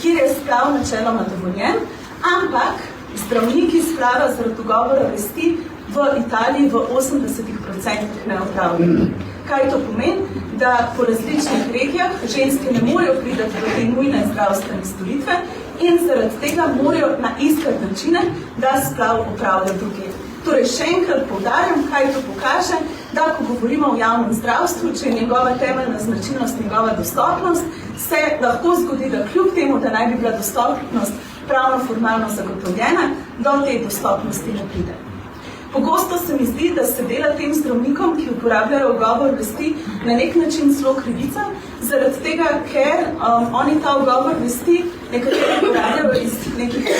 kjer je splav načeloma dovoljen, ampak zdravniki splava zaradi ugovora vesti v Italiji v 80% ne opravljajo. Kaj to pomeni? Da po različnih regijah ženske ne morejo priti do te nujne zdravstvene storitve in zaradi tega morajo na iskati načine, da splav opravljajo druge. Torej, še enkrat poudarjam, kaj to pokaže, da ko govorimo o javnem zdravstvu, če je njegova temeljna značilnost, njegova dostopnost, se lahko zgodi, da kljub temu, da naj bi bila dostopnost pravno formalno zagotovljena, do te dostopnosti ne pride. Pogosto se mi zdi, da se dela tem zdravnikom, ki uporabljajo ugovor vesti, na nek način celo krivica, zaradi tega, ker oni ta ugovor vesti nekateri uporabljajo iz nekih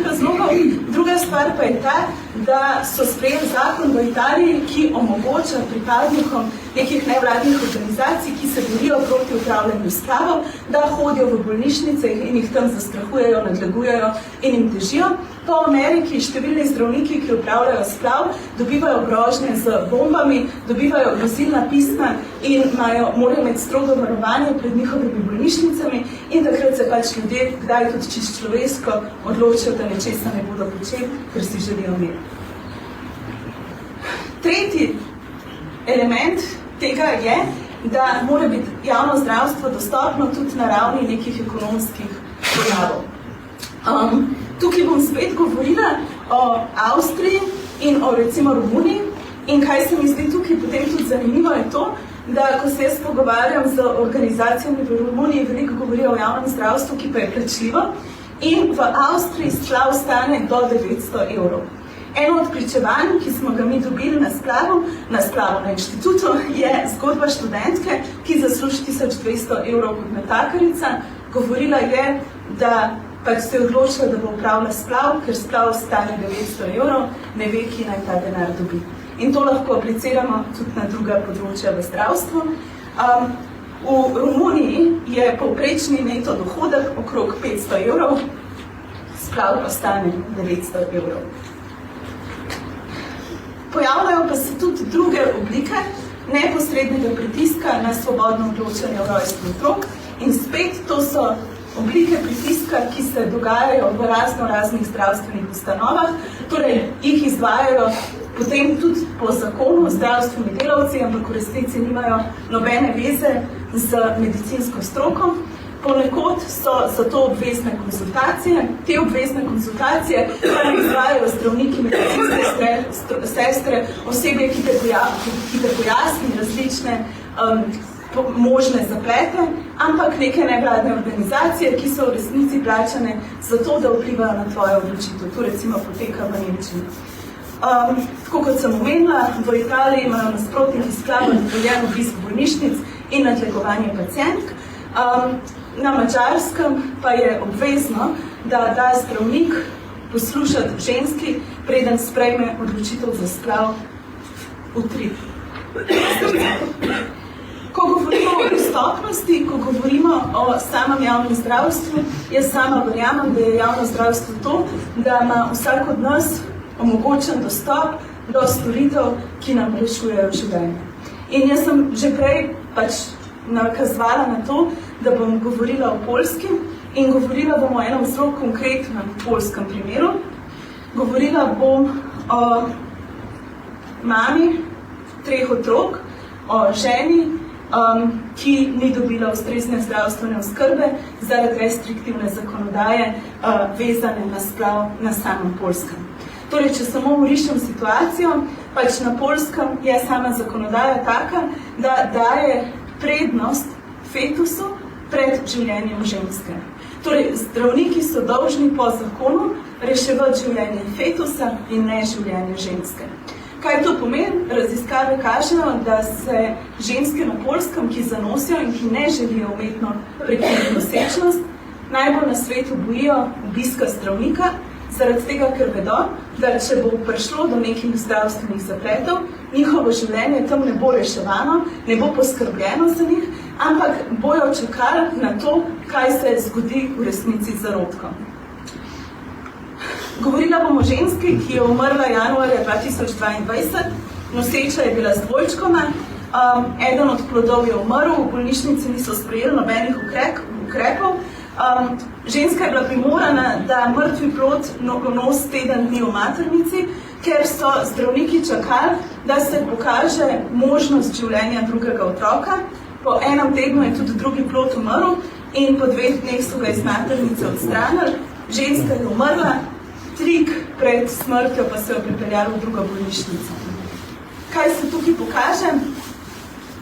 razlogov. Druga stvar pa je ta, da so sprejeli zakon v Italiji, ki omogoča pripadnikom nekih nevladnih organizacij, ki se borijo proti upravljanju splavov, da hodijo v bolnišnice in jih tam zastrahujejo, nadlegujejo in jim težijo. Po Ameriki številni zdravniki, ki upravljajo splav, dobivajo grožnje z bombami, dobivajo grozilna pisma in morajo imeti strogo varovanje pred njihovimi bolnišnicami in takrat se pač ljudje, kdaj tudi čisto človeško, odločijo, da nečesa ne bodo počeli, ker si želijo mir. Tretji element tega je, da mora biti javno zdravstvo dostopno tudi na ravni nekih ekonomskih pojavov. Tukaj bom spet govorila o Avstriji in o recimo Romuniji in kaj se mi zdi tukaj potem tudi zanimivo je to, da ko se jaz pogovarjam z organizacijami v Romuniji, veliko govorijo o javnem zdravstvu, ki pa je plačljivo in v Avstriji splav stane do 900 evrov. Eno od pričevanj, ki smo ga mi dobili na splavu na inštitutu, je zgodba študentke, ki zasluži 1200 evrov kot natakarica. Govorila je, da pač se je odločila, da bo upravila splav, ker splav stane 900 evrov, ne ve, ki naj ta denar dobi. In to lahko apliciramo tudi na druga področja v zdravstvu. V Romuniji je povprečni neto dohodek okrog 500 evrov, splav pa stane 900 evrov. Pojavljajo pa se tudi druge oblike neposrednega pritiska na svobodno odločanje o rojstvu otrok in spet to so oblike pritiska, ki se dogajajo v raznih zdravstvenih ustanovah, torej jih izvajajo potem tudi po zakonu zdravstveni delavci, ampak v resnici nimajo nobene veze z medicinsko stroko. Ponekod so za to obvezne konzultacije. Te obvezne konzultacije pa izvajajo zdravniki, medicinske sestre, osebe, ki te pojasni različne možne zaplete, ampak neke nevladne organizacije, ki so v resnici plačane za to, da vplivajo na tvojo odločitev. To recimo poteka v Nemčiji. Tako kot sem omenila, v Italiji imajo nasprotniki sklada dovoljen obisk bolnišnic in nadlegovanje pacientk. Na Madžarskem pa je obvezno, da da zdravnik poslušati ženski, preden sprejme odločitev za splav utrip. Ko govorimo o dostopnosti, ko govorimo o samem javnem zdravstvu, jaz sama verjamem, da je javno zdravstvo to, da ima vsak od nas omogočen dostop do storitev, ki nam rešujejo življenje. In jaz sem že prej nakazovala na to, da bom govorila o Poljski in govorila bom o enem zelo konkretnem poljskem primeru. Govorila bom o mami 3 otrok, o ženi, ki ni dobila ustrezne zdravstvene oskrbe zaradi restriktivne zakonodaje vezane na splav na samem Poljskem. Torej, če samo urišem situacijo, pač na Poljskem je sama zakonodaja taka, da daje prednost fetusu pred življenjem ženske. Torej, zdravniki so dolžni po zakonu reševati življenje fetusa in ne življenje ženske. Kaj to pomeni? Raziskave kažejo, da se ženske na Poljskem, ki zanosijo in ki ne želijo umetno prekiniti nosečnost, najbolj na svetu bojijo obiska zdravnika, zaradi tega, ker vedo, da če bo prišlo do nekih zdravstvenih zapletov, njihovo življenje tam ne bo reševano, ne bo poskrbljeno za njih, ampak bojo čakali na to, kaj se zgodi v resnici z zarodkom. Govorila bom o ženski, ki je umrla januarja 2022, noseča je bila z dvojčkoma, eden od plodov je umrl, v bolnišnici niso sprejeli nobenih ukrepov. Ženska je bila primorana, da mrtvi plod nos teden dni v maternici, ker so zdravniki čakali, da se pokaže možnost življenja drugega otroka. Po enem tednu je tudi drugi plod umrl in po 2 dneh so ga iz maternice odstranili. Ženska je umrla, trik pred smrtjo pa se jo pripeljali v drugo bolnišnico. Kaj se tukaj pokaže?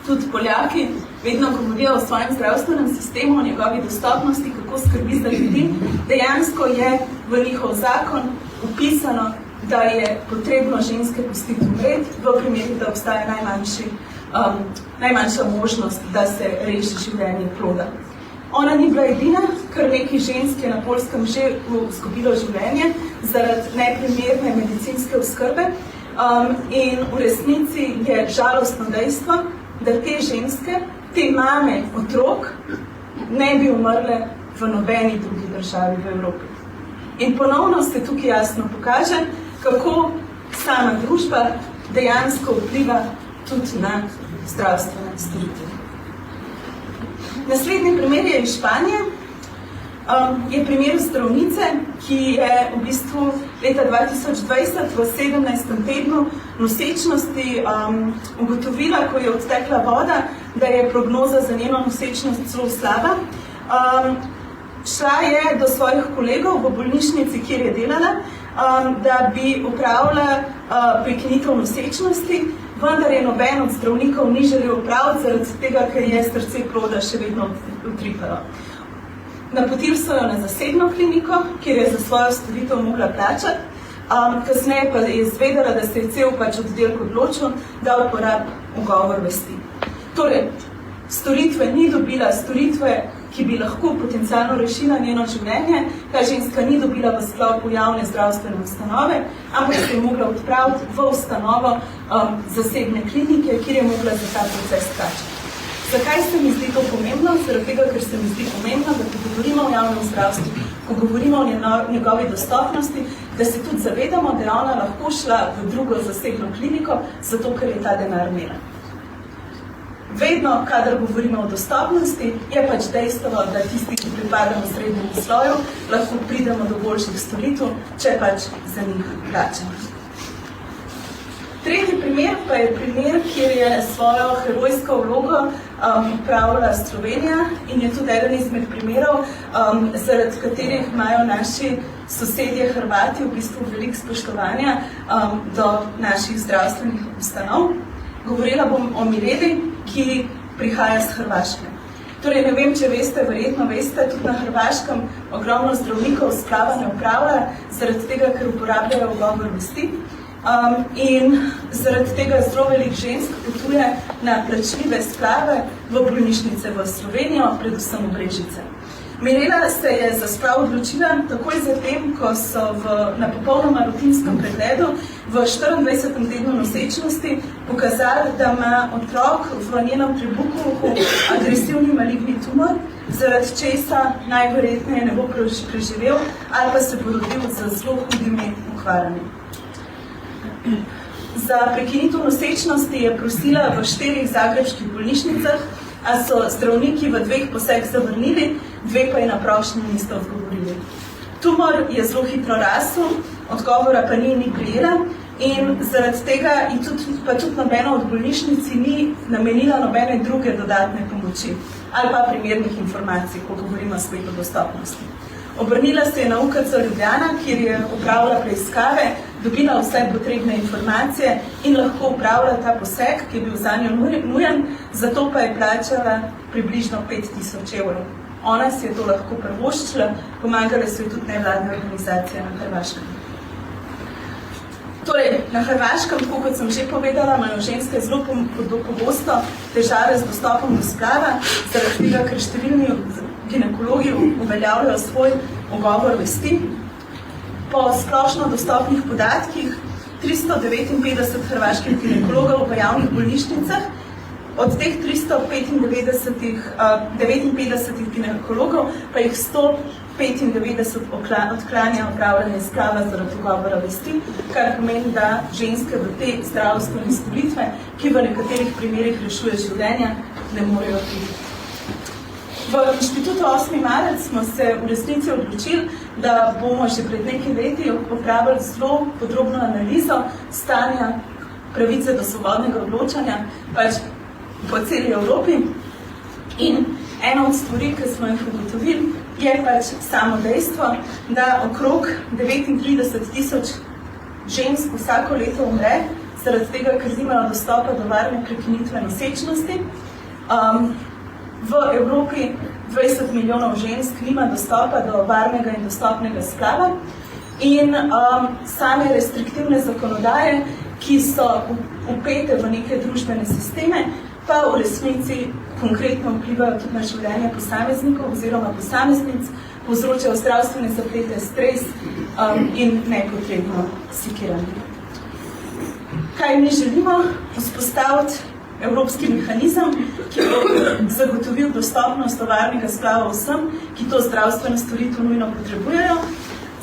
Tudi Poljaki vedno govorijo o svojem zdravstvenem sistemu, o njegovi dostopnosti, kako skrbi za ljudi. Dejansko je v njihov zakon upisano, da je potrebno ženske pustiti umreti, v primeru, da obstaja najmanjša možnost, da se reši življenje ploda. Ona ni bila edina, kar nekaj žensk je na Poljskem že izgubilo življenje zaradi neprimerne medicinske oskrbe. In v resnici je žalostno dejstvo, da te ženske, te mame otrok, ne bi umrle v nobeni drugi državi v Evropi. In ponovno se tukaj jasno pokaže, kako sama družba dejansko vpliva tudi na zdravstvene storitve. Naslednji primer je iz Španije. Je primer zdravnice, ki je v bistvu leta 2020 v 17. tednu nosečnosti ugotovila, ko je odtekla voda, da je prognoza za njeno nosečnost zelo slaba. Šla je do svojih kolegov v bolnišnici, kjer je delala, da bi opravila prekinitev nosečnosti, vendar je noben od zdravnikov ni želel opraviti, zaradi tega, ker je srce ploda še vedno utripalo. Napotili so jo na zasebno kliniko, kjer je za svojo storitev mogla plačati, kasneje pa je izvedela, da se je cel oddelek odločil, da uporabi ugovor vesti. Torej, storitve ni dobila, storitve, ki bi lahko potencialno rešila njeno življenje, ta ženska ni dobila v sklopu javne zdravstvene ustanove, ampak se je mogla odpraviti v ustanovo zasebne klinike, kjer je mogla za ta proces plačati. Zakaj se mi zdi to pomembno? Zaradi tega, ker se mi zdi pomembno, da ko govorimo o javnem zdravstvu, ko govorimo o njegovi dostopnosti, da se tudi zavedamo, da je ona lahko šla v drugo zasebno kliniko, zato ker je ta denar imela. Vedno, kadar govorimo o dostopnosti, je dejstvo, da tisti, ki pripadamo srednjemu sloju, lahko pridemo do boljših storitev, če za njih plačamo. Tretji primer pa je primer, kjer je svojo herojsko vlogo upravila Slovenija in je tudi eden izmed primerov, zaradi katerih imajo naši sosedje Hrvati v bistvu veliko spoštovanja do naših zdravstvenih ustanov. Govorila bom o Miredi, ki prihaja z Hrvaške. Torej, ne vem, če veste, verjetno veste, tudi na Hrvaškem ogromno zdravnikov splava ne upravlja, zaradi tega, ker uporabljajo ugovor vesti. In zaradi tega zelo veliko žensk potuje na plačljive splave v bolnišnice v Slovenijo, predvsem v Brežice. Mirela se je za splav odločila takoj zatem, ko so na popolnoma rutinskem pregledu v 24. tednu nosečnosti pokazali, da ima otrok v njenem trebuhu agresivni maligni tumor, zaradi česa najverjetneje ne bo preživel ali pa se bo rodil z zelo hudimi okvarami. Za prekinitev nosečnosti je prosila v 4 zagrebških bolnišnicah, a so zdravniki v 2 poseg zavrnili, 2 pa je na prošnjo niste odgovorili. Tumor je zelo hitro rasel, odgovora pa ni prijela in zaradi tega pa tudi nobena od bolnišnici ni namenila nobene druge dodatne pomoči ali pa primernih informacij, ko govorimo spet o dostopnosti. Obrnila se je na UKC Ljubljana, kjer je opravila preiskave, dobila vse potrebne informacije in lahko opravila ta poseg, ki je bil zanjo nujen, zato pa je plačala približno 5000 evrov. Ona si je to lahko privoščila, pomagale so ji tudi nevladne organizacije na Hrvaškem. Torej, na Hrvaškem, tako kot sem že povedala, imajo ženske zelo pogosto težave z dostopom do splava, zaradi tega, ker številni ginekologi uveljavljajo svoj ugovor vesti. Po splošno dostopnih podatkih 359 hrvaških ginekologov v javnih bolnišnicah, od teh 359 ginekologov pa jih 195 odklanja opravljanje splava zaradi ugovora vesti, kar pomeni, da ženske v te zdravstvene storitve, ki v nekaterih primerih rešuje življenja, ne morejo priti. V Inštitutu 8. marec smo se v resnici odločili, da bomo že pred nekaj leti opravili zelo podrobno analizo stanja pravice do svobodnega odločanja po celi Evropi. In ena od stvari, ki smo jih ugotovili, je samo dejstvo, da okrog 39 000 žensk vsako leto umre, zaradi tega, ker nimajo dostopa do varne prekinitve nosečnosti. V Evropi 20 milijonov žensk nima dostopa do varnega in dostopnega splava in same restriktivne zakonodaje, ki so vpete v neke družbene sisteme, pa v resnici konkretno vplivajo tudi na življenje posameznikov oziroma posameznic, povzročajo zdravstvene zaplete, stres in nepotrebno sikiranje. Kaj mi želimo? Vzpostaviti evropski mehanizem, ki bo zagotovil dostopnost do varnega splava vsem, ki to zdravstveno storitev nujno potrebujejo.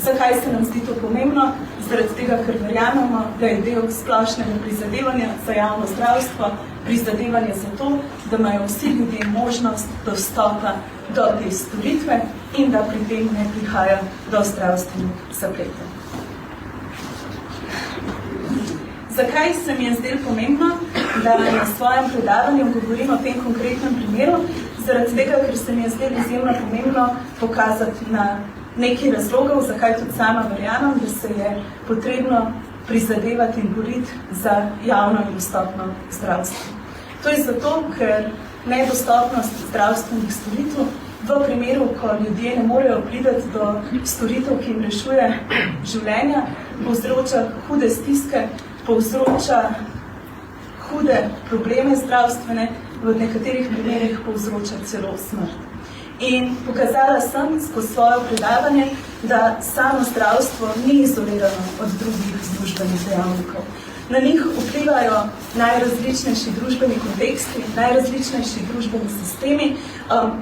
Zakaj se nam zdi to pomembno? Zaradi tega, ker verjamemo, da je del splošnega prizadevanja za javno zdravstvo, prizadevanje za to, da imajo vsi ljudje možnost dostopa do te storitve in da pri tem ne prihaja do zdravstvenih zapletov. Zakaj se mi je zdelo pomembno, da na svojem predavanju govorim o tem konkretnem primeru? Zaradi tega, ker se mi je zdelo izjemno pomembno pokazati na nekaj razlogov, zakaj tudi sama verjamem, da se je potrebno prizadevati in boriti za javno in dostopno zdravstvo. To je zato, ker nedostopnost zdravstvenih storitev v primeru, ko ljudje ne morejo priti do storitev, ki jim rešuje življenja, povzroča hude stiske, povzroča hude probleme zdravstvene, v nekaterih primerih povzroča celo smrt. In pokazala sem skozi svoje predavanje, da samo zdravstvo ni izolirano od drugih družbenih dejavnikov. Na njih vplivajo najrazličnejši družbeni konteksti, najrazličnejši družbeni sistemi,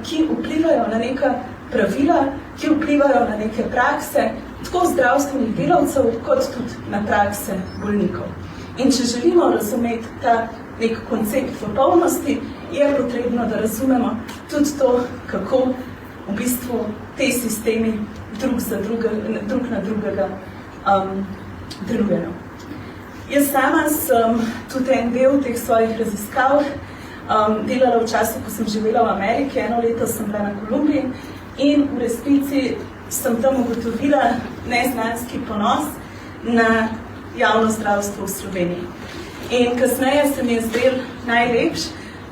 ki vplivajo na neka pravila, ki vplivajo na neke prakse, tako zdravstvenih delavcev, kot tudi na prakse bolnikov. In če želimo razumeti ta nek koncept v polnosti, je potrebno, da razumemo tudi to, kako v bistvu te sistemi drug na drugega delujejo. Jaz sama sem tudi en del teh svojih raziskav delala v času, ko sem živela v Ameriki, 1 leto sem bila na Kolumbiji in v resnici sem tam ugotovila neznanski ponos na javno zdravstvo v Sloveniji. In kasneje se mi je zdel najlepš,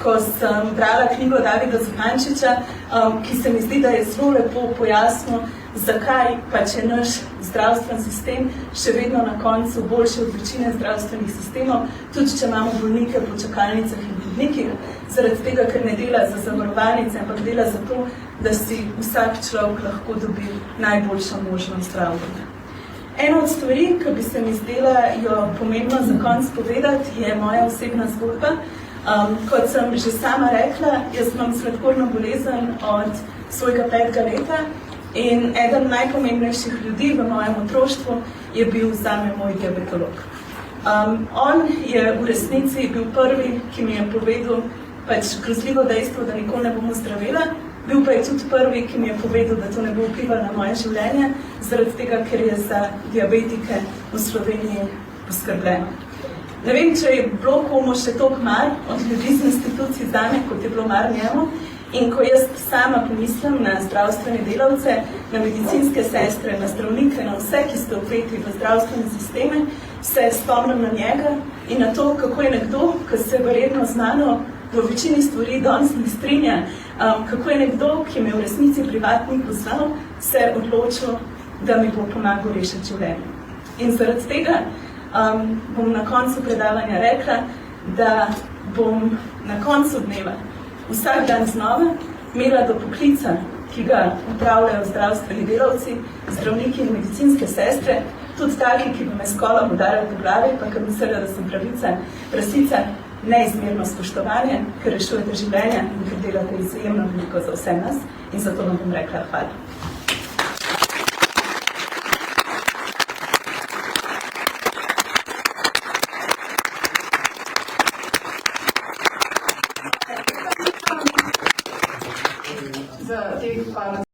ko sem brala knjigo Davida Zupančiča, ki se mi zdi, da je zelo lepo pojasnil, zakaj pač je naš zdravstveni sistem še vedno na koncu boljši od večine zdravstvenih sistemov, tudi če imamo bolnike po čakalnicah in hodnikih, zaradi tega, ker ne dela za zavarovalnice, ampak dela za to, da si vsak človek lahko dobi najboljšo možno zdravljenje. Ena od stvari, ki bi se mi zdela jo pomembno za konc povedati, je moja osebna zgodba. Kot sem že sama rekla, jaz imam sladkorno bolezen od svojega 5. leta in eden najpomembnejših ljudi v mojem otroštvu je bil zame moj diabetolog. On je v resnici bil prvi, ki mi je povedal pač grozljivo dejstvo, da nikoli ne bom ozdravela. Bil pa je tudi prvi, ki mi je povedal, da to ne bo vplivalo na moje življenje, zaradi tega, ker je za diabetike v Sloveniji poskrbljeno. Ne vem, če je bilo komu še toliko mar od ljudi z institucij zame, kot je bilo mar njemu. In ko jaz sama pomislim na zdravstvene delavce, na medicinske sestre, na zdravnike, na vse, ki ste vpeti v zdravstvene sisteme, se spomnim na njega in na to, kako je nekdo, ki se verjetno z mano v večini stvari danes ne strinja, kako je nekdo, ki me v resnici privatni poznal, se odločil, da mi bo pomagal rešiti življenje. In zaradi tega bom na koncu predavanja rekla, da bom na koncu dneva vsak dan znova imela do poklica, ki ga upravljajo zdravstveni delavci, zdravniki in medicinske sestre, tudi taki, ki bi me s kolom udarili po glavi, pa ker mislila, da sem prasica, neizmerno spoštovanje, ker rešujete življenja in ker delate izjemno veliko za vse nas in zato vam bom rekla hvala. Za teh par